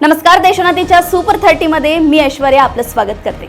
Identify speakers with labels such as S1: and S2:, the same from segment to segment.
S1: नमस्कार, देशोन्नतीच्या सुपर 30 मध्ये मी ऐश्वर्या आपलं स्वागत करते।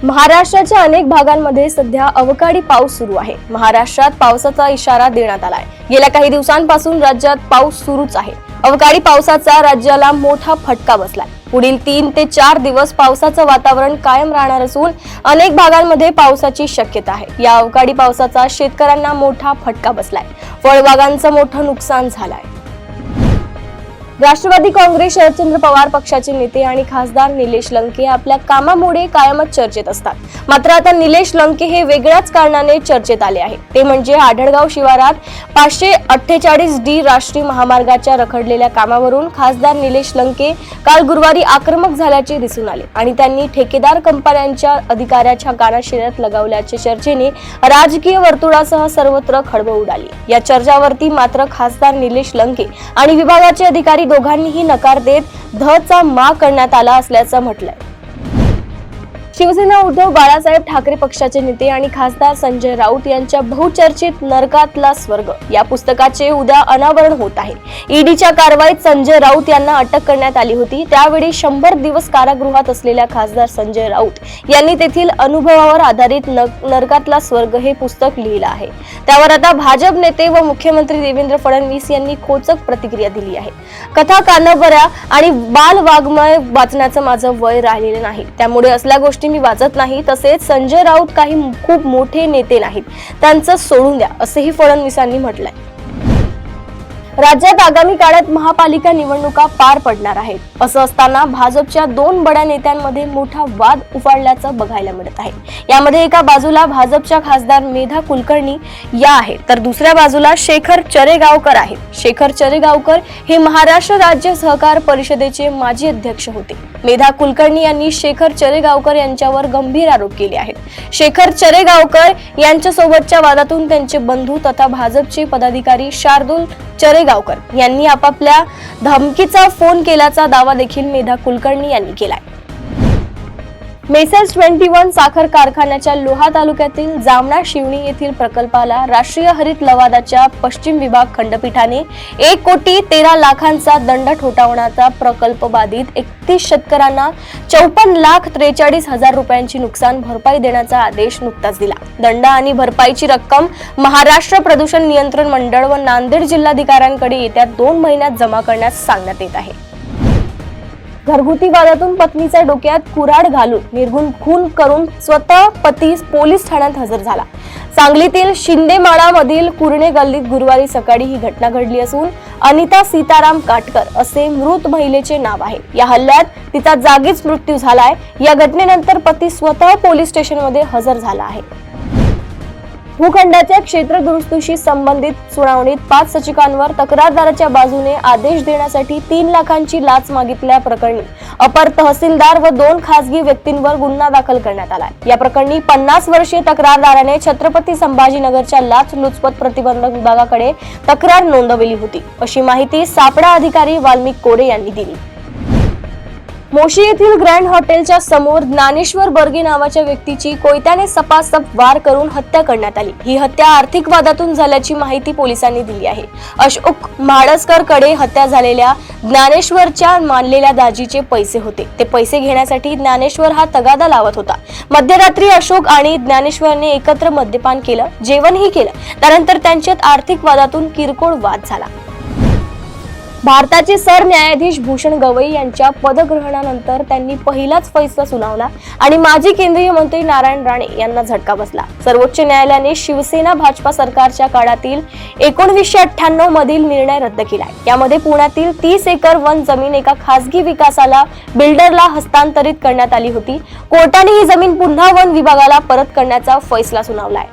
S2: महाराष्ट्राच्या अनेक भागांमध्ये सध्या अवकाळी पाऊस सुरू आहे। महाराष्ट्रात पावसाचा इशारा देण्यात आलाय। गेल्या काही दिवसांपासून राज्यात पाऊस सुरूच आहे। अवकाळी पावसाचा राज्याला मोठा फटका बसलाय। पुढील 3 ते 4 दिवस पावसाचं वातावरण कायम राहणार असून अनेक भागांमध्ये पावसाची शक्यता आहे। या अवकाळी पावसाचा शेतकऱ्यांना मोठा फटका बसलाय। फळबागांचं मोठं नुकसान झालंय। राष्ट्रवादी काँग्रेस शरदचंद्र पवार पक्षाचे नेते आणि खासदार निलेश लंके आपल्या कामामुळे कायमच चर्चेत असतात। मात्र आता निलेश लंके हे वेगळ्याच कारणाने चर्चेत आले आहे। ते म्हणजे आढळगाव शिवारात 548D राष्ट्रीय महामार्गाच्या रखडलेल्या कामावरून खासदार निलेश लंके काल गुरुवारी आक्रमक झाल्याचे दिसून आले आणि त्यांनी ठेकेदार कंपन्यांच्या अधिकाऱ्याच्या गाणाशिऱ्यात लगावल्याच्या चर्चेने राजकीय वर्तुळासह सर्वत्र खळबळ उडाली। या चर्चावरती मात्र खासदार निलेश लंके आणि विभागाचे अधिकारी दोघांनीही नकार देत धचा मा करण्यात आला असल्याचं म्हटलंय। शिवसेना उद्धव बाळासाहेब ठाकरे पक्षाचे नेते आणि खासदार संजय राऊत यांच्या बहुचर्चित नरकातला स्वर्ग या पुस्तकाचे उद्या अनावरण होत आहे। ईडीच्या कारवाईत संजय राऊत यांना अटक करण्यात आली होती। त्यावेळी 100 दिवस कारागृहात असलेल्या खासदार संजय राऊत यांनी तेथील अनुभवावर आधारित नरकातला स्वर्ग हे पुस्तक लिहिलं आहे। त्यावर आता भाजप नेते व मुख्यमंत्री देवेंद्र फडणवीस यांनी खोचक प्रतिक्रिया दिली आहे। कथा कादंबऱ्या आणि बाल वाङ्मय वाचण्याचं माझं वय राहिलेलं नाही, त्यामुळे असल्या गोष्टी मी वाचत नाही। तसेच संजय राऊत काही खूप मोठे नेते नाहीत, त्यांचं सोडून द्या असेही फडणवीसांनी म्हटलंय। राज्यात आगामी काळात महापालिका निवडणुका पार पडणार आहेत। असं असताना भाजपच्या 2 बड्या नेत्यांमध्ये मोठा वाद उफाळल्याचं बघायला मिळत आहे। यामध्ये एका बाजूला भाजपच्या खासदार मेधा कुलकर्णी या आहेत, तर दुसऱ्या बाजूला शेखर चरेगावकर आहेत। शेखर चरेगावकर हे महाराष्ट्र राज्य सहकार परिषदेचे माजी अध्यक्ष होते। मेधा कुलकर्णी यांनी शेखर चरेगावकर यांच्यावर गंभीर आरोप केले आहेत। शेखर चरेगावकर यांच्या सोबतच्या वादातून त्यांचे बंधू तथा भाजपचे पदाधिकारी शार्दूल चरेगावकर यांनी आपापल्या धमकीचा फोन केल्याचा दावा देखील मेधा कुलकर्णी यांनी केलाय। मेसर्स 21 साखर कारखान्याच्या लोहा तालुक्यातील जामणा शिवणी येथील प्रकल्पाला राष्ट्रीय हरित लवादाच्या पश्चिम विभाग खंडपीठाने 1,13,00,000चा दंड ठोठावण्याचा प्रकल्प बाधित 31 शेतकऱ्यांना 54,43,000 रुपयांची नुकसान भरपाई देण्याचा आदेश नुकताच दिला। दंड आणि भरपाईची रक्कम महाराष्ट्र प्रदूषण नियंत्रण मंडळ व नांदेड जिल्हाधिकाऱ्यांकडे येत्या 2 महिन्यात जमा करण्यास सांगण्यात येत आहे। घरगुती वादातून पत्नीच्या डोक्यात कुऱ्हाड घालून निर्घृण खून करून स्वतः पती पोलीस ठाण्यात हजर झाला। सांगलीतील शिंदेमाळामधील कुरणे गल्लीत गुरुवारी सकाळी ही घटना घडली असून अनिता सीताराम काटकर असे मृत महिलेचे नाव आहे। या हल्ल्यात तिचा जागीच मृत्यू झालाय। या घटनेनंतर पती स्वतः पोलीस स्टेशनमध्ये हजर झाला आहे। भूखंडाच्या क्षेत्र दुरुस्तीशी संबंधित सुनावणीत 5 सचिकांवर तक्रारदाराच्या बाजूने आदेश देण्यासाठी 3 लाखांची लाच मागितल्या प्रकरणी अपर तहसीलदार व 2 खासगी व्यक्तींवर गुन्हा दाखल करण्यात आलाय। या प्रकरणी 50 वर्षीय तक्रारदाराने छत्रपती संभाजीनगरच्या लाचलुचपत प्रतिबंधक विभागाकडे तक्रार नोंदवली होती, अशी माहिती सापळा अधिकारी वाल्मिक कोरे यांनी दिली। मोशी येथील ग्रँड हॉटेलच्या समोर ज्ञानेश्वर बर्गे नावाच्या व्यक्तीची कोयत्याने सपासप वार करून हत्या करण्यात आली। ही हत्या आर्थिक वादातून झाल्याची माहिती पोलिसांनी दिली आहे। अशोक म्हाडसकर कडे हत्या झालेल्या ज्ञानेश्वरच्या मानलेल्या दाजीचे पैसे होते। ते पैसे घेण्यासाठी ज्ञानेश्वर हा तगादा लावत होता। मध्यरात्री अशोक आणि ज्ञानेश्वरने एकत्र मद्यपान केलं, जेवणही केलं। त्यानंतर त्यांच्यात आर्थिक वादातून किरकोळ वाद झाला। भारताचे सरन्यायाधीश भूषण गवई यांच्या पदग्रहणानंतर त्यांनी पहिलाच फैसला सुनावला आणि माजी केंद्रीय मंत्री नारायण राणे यांना झटका बसला। सर्वोच्च न्यायालयाने शिवसेना भाजपा सरकारच्या काळातील 1998 मधील निर्णय रद्द केलाय। यामध्ये पुण्यातील 30 एकर वन जमीन एका खासगी विकासाला बिल्डरला हस्तांतरित करण्यात आली होती। कोर्टाने ही जमीन पुन्हा वन विभागाला परत करण्याचा फैसला सुनावलाय।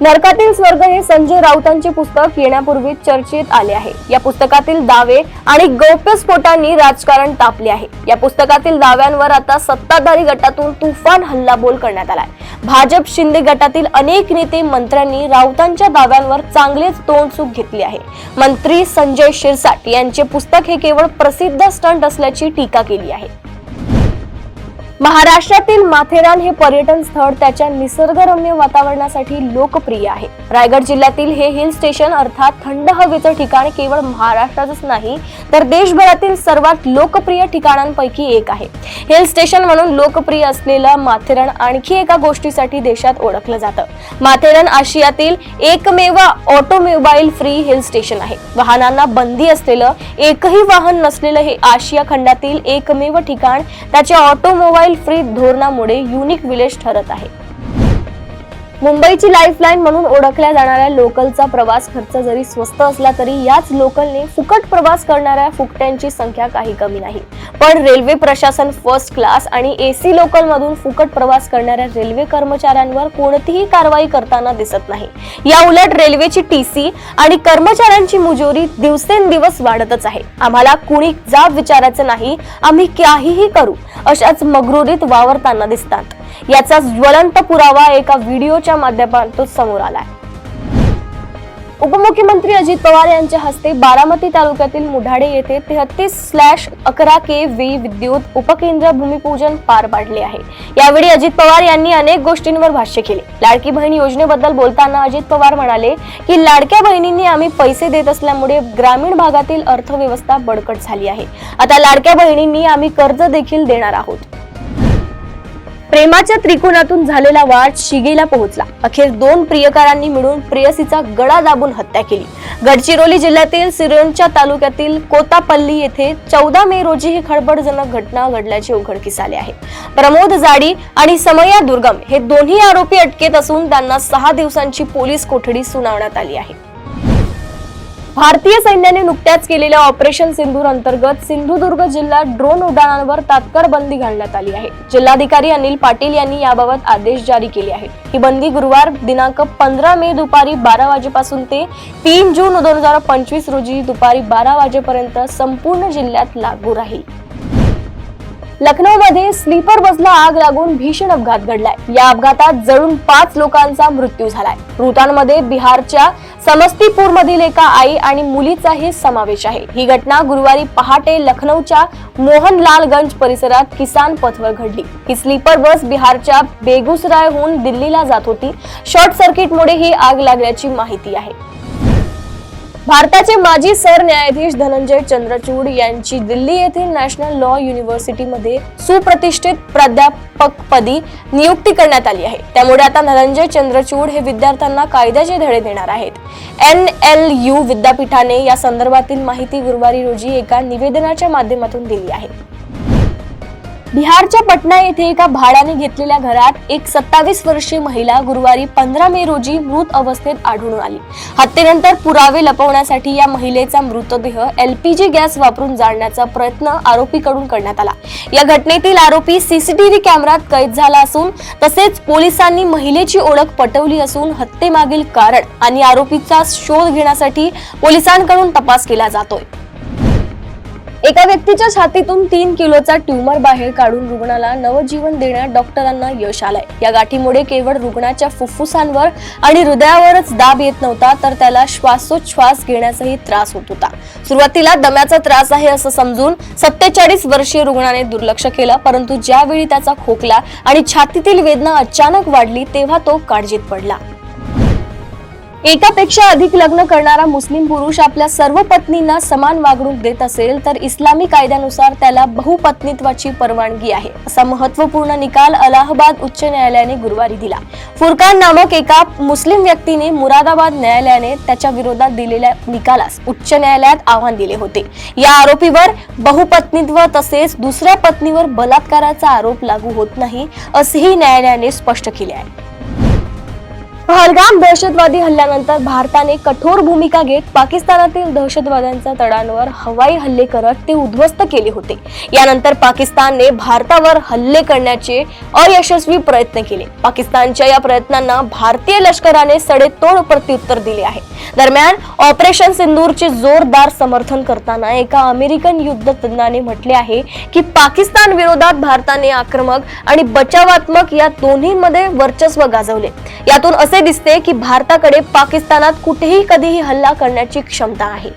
S2: नरकातील स्वर्ग हे संजय राऊतांचे पुस्तक येण्यापूर्वी चर्चेत आले आहे। या पुस्तकातील दावे आणि गौप्यस्फोटांनी राजकारण तापले आहे। या पुस्तकातील दाव्यांवर आता सत्ताधारी गटातून तुफान हल्लाबोल करण्यात आलाय। भाजप शिंदे गटातील अनेक नेते मंत्र्यांनी राऊतांच्या दाव्यांवर चांगलेच तोंडसुख घेतली आहे। मंत्री संजय शिरसाट यांचे पुस्तक हे केवळ प्रसिद्ध स्टंट असल्याची टीका केली आहे। महाराष्ट्रातील माथेरान हे पर्यटन स्थळ त्याच्या निसर्गरम्य वातावरणासाठी लोकप्रिय आहे. रायगड जिल्ह्यातील हे हिल स्टेशन अर्थात थंड हवेचं ठिकाण केवळ महाराष्ट्रातच नाही तर देशभरातील सर्वात लोकप्रिय ठिकाणांपैकी एक आहे. हिल स्टेशन म्हणून लोकप्रिय असलेलं माथेरान आणखी एका गोष्टीसाठी देशात ओळखलं जातं. माथेरान आशियातील एकमेव ऑटोमोबाईल फ्री हिल स्टेशन आहे. वाहनांना बंदी असलेलं एकही वाहन नसलेलं हे आशिया खंडातील एकमेव ठिकाण त्याच्या ऑटोमोबाईल फ्री धोरणामुळे युनिक विलेज ठरत आहे. मुंबईची लाईफलाईन म्हणून ओळखल्या जाणाऱ्या लोकलचा प्रवास खर्च जरी स्वस्त असला तरी याच लोकलने फुकट प्रवास करणाऱ्या फुकट्यांची संख्या काही कमी नाही. पण रेल्वे प्रशासन फर्स्ट क्लास आणि एसी लोकल मधून फुकट प्रवास करणाऱ्या रेल्वे कर्मचाऱ्यांवर कोणतीही कारवाई करताना दिसत नाही. या उलट रेल्वेची टीसी आणि कर्मचाऱ्यांची मुजोरी दिवसेंदिवस वाढतच आहे. आम्हाला कुणी जाब विचारायचं नाही, आम्ही काहीही करू अशाच मगरुरीत वावरताना दिसतात. याचा ज्वलंत पुरावा एका व्हिडिओच्या माध्यमातून समोर आलाय. उपमुख्यमंत्री अजित पवार यांच्या हस्ते बारामती तालुक्यातील मुढाडे येथे 33/11 kV विद्युत उपकेंद्र भूमिपूजन पार पाडले आहे. यावेळी अजित पवार यांनी अनेक गोष्टींवर भाष्य केले. लाडकी बहीण योजनेबद्दल बोलताना अजित पवार म्हणाले की लाडक्या बहिणींनी आम्ही पैसे देत असल्यामुळे ग्रामीण भागातील अर्थव्यवस्था बळकट झाली आहे. आता लाडक्या बहिणींनी आम्ही कर्ज देखील देणार आहोत. प्रेमाच्या त्रिकोणातून झालेला वाद शिगेला पोहोचला. अखेर दोन प्रियकरांनी मिळून प्रेयसीचा गळा दाबून हत्या केली. गडचिरोली जिल्ह्यातील सिरोंचा तालुक्यातील कोतापल्ली येथे 14 मे रोजी ही खळबळजनक घटना घडल्याचे उघडकीस आले आहे. प्रमोद जाडी आणि समया दुर्गम हे दोन्ही आरोपी अटकेत असून त्यांना 6 दिवसांची पोलीस कोठडी सुनावण्यात आली आहे. भारतीय सैन्याने नुकत्याच केलेल्या ऑपरेशन सिंदूर अंतर्गत सिंधुदुर्ग जिल्ह्यात ड्रोन उड्डाणांवर तात्काळ बंदी घालण्यात आली आहे. जिल्हाधिकारी अनिल पाटील यांनी याबाबत आदेश जारी केले आहेत. ही बंदी गुरुवार दिनांक 15 मे दुपारी 12 वाजेपासून ते 3 जून 2025 रोजी दुपारी 12 वाजेपर्यंत संपूर्ण जिल्ह्यात लागू राहील. लखनौमध्ये स्लीपर बसला आग लागून भीषण अपघात घडलाय. या अपघातात जळून 5 लोकांचा मृत्यू झालाय. मृतांमध्ये बिहारच्या समस्तीपूर मधील एका आई आणि मुलीचाही समावेश आहे. ही घटना गुरुवारी पहाटे लखनौच्या मोहनलालगंज परिसरात किसान पथवर घडली. ही स्लीपर बस बिहारच्या बेगुसरायहून दिल्लीला जात होती. शॉर्ट सर्किटमुळे ही आग लागल्याची माहिती आहे. भारताचे माजी सरन्यायाधीश धनंजय चंद्रचूड यांची दिल्ली येथील नॅशनल लॉ युनिव्हर्सिटीमध्ये सुप्रतिष्ठित प्राध्यापकपदी नियुक्ती करण्यात आली आहे. त्यामुळे आता धनंजय चंद्रचूड हे विद्यार्थ्यांना कायद्याचे धडे देणार आहेत. NLU विद्यापीठाने या संदर्भातील माहिती गुरुवारी रोजी एका निवेदनाच्या माध्यमातून दिली आहे. बिहारच्या पटना येथे एका भाड्याने घेतलेल्या घरात एक 27 वर्षीय महिला गुरुवारी 15 मे रोजी मृत अवस्थेत आढळून आली. हत्येनंतर पुरावे लपवण्यासाठी या महिलेचा मृतदेह LPG गॅस वापरून जाळण्याचा प्रयत्न आरोपीकडून करण्यात आला. या घटनेतील आरोपी CCTV कॅमेऱ्यात कैद झाला असून तसेच पोलिसांनी महिलेची ओळख पटवली असून हत्येमागील कारण आणि आरोपीचा शोध घेण्यासाठी पोलिसांकडून तपास केला जातोय. एका व्यक्तीच्या छातीतून 3 किलोचा ट्यूमर बाहेर काढून रुग्णाला नवजीवन देण्यात डॉक्टरांना यश आलंय. या गाठीमुळे केवळ रुग्णाच्या फुफ्फुसांवर आणि हृदयावरच दाब येत नव्हता तर त्याला श्वासोच्छ्वास घेण्याचाही त्रास होत होता. सुरुवातीला दम्याचा त्रास आहे असं समजून 47 वर्षीय रुग्णाने दुर्लक्ष केलं, परंतु ज्यावेळी त्याचा खोकला आणि छातीतील वेदना अचानक वाढली तेव्हा तो काळजीत पडला. एकापेक्षा अधिक लग्न करणारा मुस्लिम पुरुष आपल्या सर्व पत्नींना समान वागणूक देत असेल तर इस्लामी कायद्यानुसार त्याला बहुपत्नीत्वाची परवानगी आहे, असा महत्त्वपूर्ण निकाल अलाहाबाद उच्च न्यायालयाने गुरुवारी दिला. फुरकान नामक एका मुस्लिम व्यक्तीने मुरादाबाद न्यायालयाने त्याच्या विरोधात दिलेल्या निकालास उच्च न्यायालयात आव्हान दिले होते. या आरोपीवर बहुपत्नीत्व तसेच दुसऱ्या पत्नीवर बलात्काराचा आरोप लागू होत नाही, असेही न्यायालयाने स्पष्ट केले आहे. पहलगाम दहशतवादी हल्ल्यानंतर भारताने कठोर भूमिका घेत पाकिस्तानातील दहशतवाद्यांच्या तळांवर हवाई हल्ले करत ते उद्ध्वस्त केले होते. यानंतर पाकिस्तानने भारतावर हल्ले करण्याचे अयशस्वी प्रयत्न केले. पाकिस्तानच्या या प्रयत्नांना भारतीय लष्कराने सडेतोड प्रत्युत्तर दिले आहे. दरम्यान ऑपरेशन सिंदूरचे जोरदार समर्थन करताना एका अमेरिकन युद्धतज्ञाने म्हटले आहे की पाकिस्तान विरोधात भारताने आक्रमक आणि बचावात्मक या दोन्हीमध्ये वर्चस्व गाजवले. यातून असे दिसते की भारताकडे पाकिस्तानात कुठेही कधीही हल्ला करण्याची क्षमता आहे.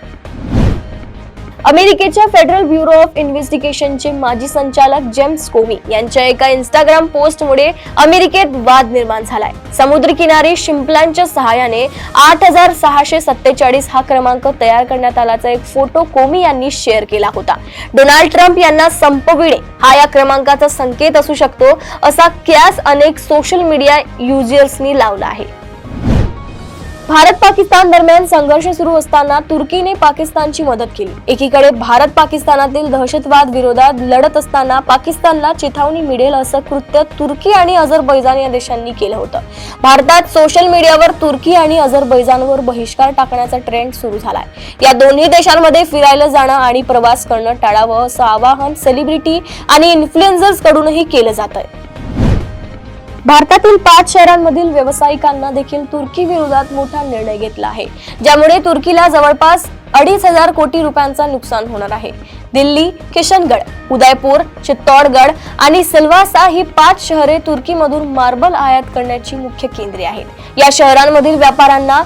S2: अमेरिकेच्या फेडरल ब्युरो ऑफ इन्व्हेस्टिगेशनचे माजी संचालक जेम्स कोमी यांच्या एका इंस्टाग्राम पोस्टमुळे अमेरिकेत वाद निर्माण झालाय. समुद्रकिनारी शिंपल्यांच्या सहाय्याने 8647 हा क्रमांक तयार करण्यात आल्याचा एक फोटो कोमी यांनी शेअर केला होता. डोनाल्ड ट्रम्प यांना संपविणे हा या क्रमांकाचा संकेत असू शकतो असा क्यास अनेक सोशल मीडिया युजर्सनी लावला आहे. भारत पाकिस्तान दरम्यान संघर्ष सुरू असताना तुर्कीने पाकिस्तानची मदत केली. एकीकडे भारत पाकिस्तानातील दहशतवाद विरोधात लढत असताना पाकिस्तानला चिथावणी मिळेल असं कृत्य तुर्की आणि अझरबैजान या देशांनी केलं होतं. भारतात सोशल मीडियावर तुर्की आणि अझरबैजानवर बहिष्कार टाकण्याचा ट्रेंड सुरू झालाय. या दोन्ही देशांमध्ये फिरायला जाणं आणि प्रवास करणं टाळावं असं आवाहन सेलिब्रिटी आणि इन्फ्लुएन्सर्स कडूनही केलं जात आहे. भारतातील 5 शहरांमधील व्यावसायिकांना देखील तुर्की विरोधात मोठा निर्णय घेतला आहे, ज्यामुळे तुर्कीला जवळपास 2,500 कोटी रुपयांचा नुकसान होणार आहे. दिल्ली, किशनगड, उदयपूर, चित्तौडगड आणि सिल्वासा ही 5 शहरे तुर्कीमधून मार्बल आयात करण्याची मुख्य केंद्रे आहेत. या शहरांमधील व्यापाऱ्यांना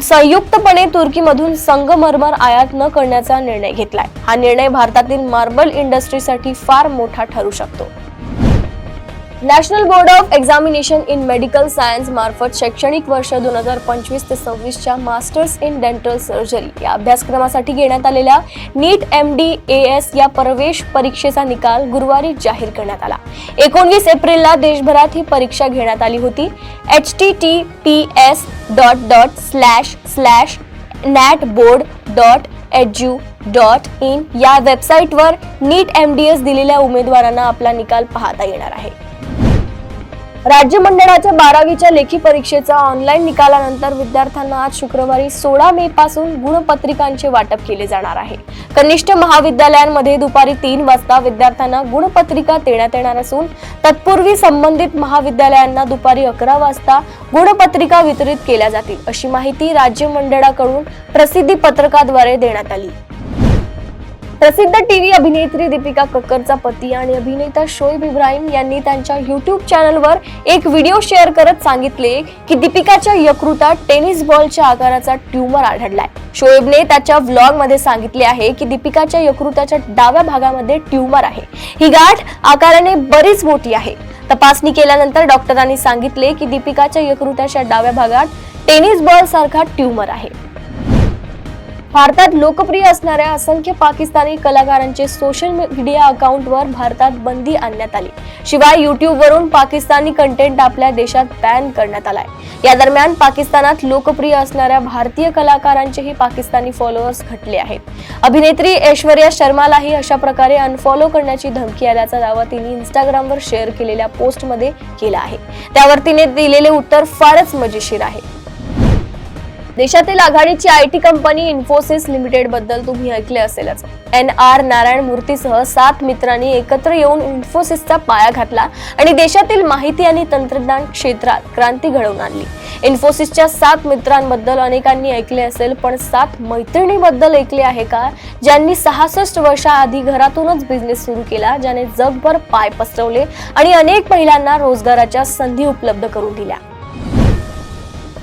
S2: संयुक्तपणे तुर्कीमधून संगमरमर आयात न करण्याचा निर्णय घेतलाय. हा निर्णय भारतातील मार्बल इंडस्ट्रीसाठी फार मोठा ठरू शकतो. National board of examination in medical science मार्फत शैक्षणिक वर्ष 2025 ते 26 च्या मास्टर्स इन डेंटल सर्जरी या अभ्यासक्रमासाठी घेण्यात आलेल्या नीट MD/AS या प्रवेश परीक्षेचा निकाल गुरुवारी जाहीर करण्यात आला. 19 एप्रिलला देशभरात ही परीक्षा घेण्यात आली होती. https://natboard.edu.in या वेबसाईटवर नीट MDS दिलेल्या उमेदवारांना आपला निकाल पाहता येणार आहे. राज्य मंडळाच्या 12वीच्या लेखी परीक्षेचा ऑनलाईन निकालानंतर विद्यार्थ्यांना आज शुक्रवारी 16 मे पासून गुणपत्रिकांचे वाटप केले जाणार आहे. कनिष्ठ महाविद्यालयांमध्ये दुपारी 3 वाजता विद्यार्थ्यांना गुणपत्रिका देण्यात येणार असून तत्पूर्वी संबंधित महाविद्यालयांना दुपारी 11 वाजता गुणपत्रिका वितरित केल्या जातील, अशी माहिती राज्य मंडळाकडून प्रसिद्धी पत्रकाद्वारे देण्यात आली. प्रसिद्ध टीव्ही अभिनेत्री दीपिका कक्करचा पती आणि अभिनेता शोएब इब्राहिम यांनी त्यांच्या YouTube चॅनलवर एक व्हिडिओ शेअर करत सांगितले की दीपिकाच्या यकृतात टेनिस बॉलच्या आकाराचा ट्यूमर आढळलाय. शोएबने त्याच्या व्लॉग मध्ये सांगितले आहे की दीपिकाच्या यकृताच्या डाव्या भागामध्ये ट्यूमर आहे. ही गाठ आकाराने बरीच मोठी आहे. तपासणी केल्यानंतर डॉक्टरांनी सांगितले की दीपिकाच्या यकृताच्या डाव्या भागात टेनिस बॉल सारखा ट्यूमर आहे. भारतात लोकप्रिय असणाऱ्या असंख्य पाकिस्तानी कलाकारांचे सोशल मीडिया अकाउंटवर भारतात बंदी आणण्यात आली. शिवाय YouTube वरून पाकिस्तानी कंटेंट आपल्या देशात बॅन करण्यात आलाय. या दरम्यान पाकिस्तानात लोकप्रिय असणाऱ्या भारतीय कलाकारांचेही पाकिस्तानी फॉलोअर्स घटले आहेत. अभिनेत्री ऐश्वर्या शर्मालाही अशा प्रकारे अनफॉलो करण्याची धमकी आल्याचा दावा तिने इंस्टाग्रामवर शेअर केलेल्या पोस्टमध्ये केला आहे. त्यावर तिने दिलेले उत्तर फारच मजेशीर आहे. देशातील आघाडीची IT कंपनी इन्फोसिस लिमिटेड बद्दल तुम्ही ऐकले असेलच. NR नारायण मूर्तीसह 7 मित्रांनी एकत्र येऊन इन्फोसिसचा पाया घातला आणि देशातील माहिती आणि तंत्रज्ञान क्षेत्रात क्रांती घडवून आणली. इन्फोसिसच्या 7 मित्रांबद्दल अनेकांनी ऐकले असेल, पण 7 मैत्रिणींबद्दल ऐकले आहे का, ज्यांनी 66 वर्षाआधी घरातूनच बिझनेस सुरू केला, ज्याने जगभर पाय पसरवले आणि अनेक महिलांना रोजगाराच्या संधी उपलब्ध करून दिल्या.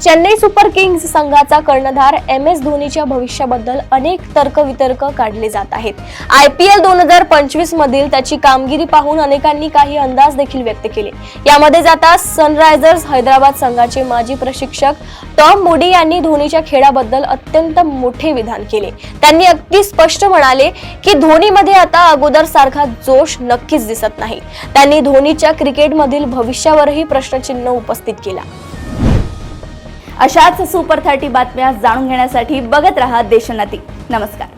S2: चेन्नई सुपर किंग्स संघाचा कर्णधार MS धोनीच्या भविष्याबद्दल अनेक तर्कवितर्क काढले जात आहेत. IPL 2025 मधील त्याची कामगिरी पाहून अनेकांनी काही अंदाज देखील व्यक्त केले. यामध्ये जाता सनरायझर्स हैदराबाद संघाचे माजी प्रशिक्षक टॉम मूडी यांनी धोनीच्या खेळाबद्दल अत्यंत मोठे विधान केले. त्यांनी अगदी स्पष्ट म्हणाले की धोनीमध्ये आता अगोदर सारखा जोश नक्कीच दिसत नाही. त्यांनी धोनीच्या क्रिकेटमधील भविष्यावरही प्रश्नचिन्ह उपस्थित केला.
S1: अशाच सुपर 30 बातम्या जाणून घेण्यासाठी बघत रहा देशोन्नती. नमस्कार.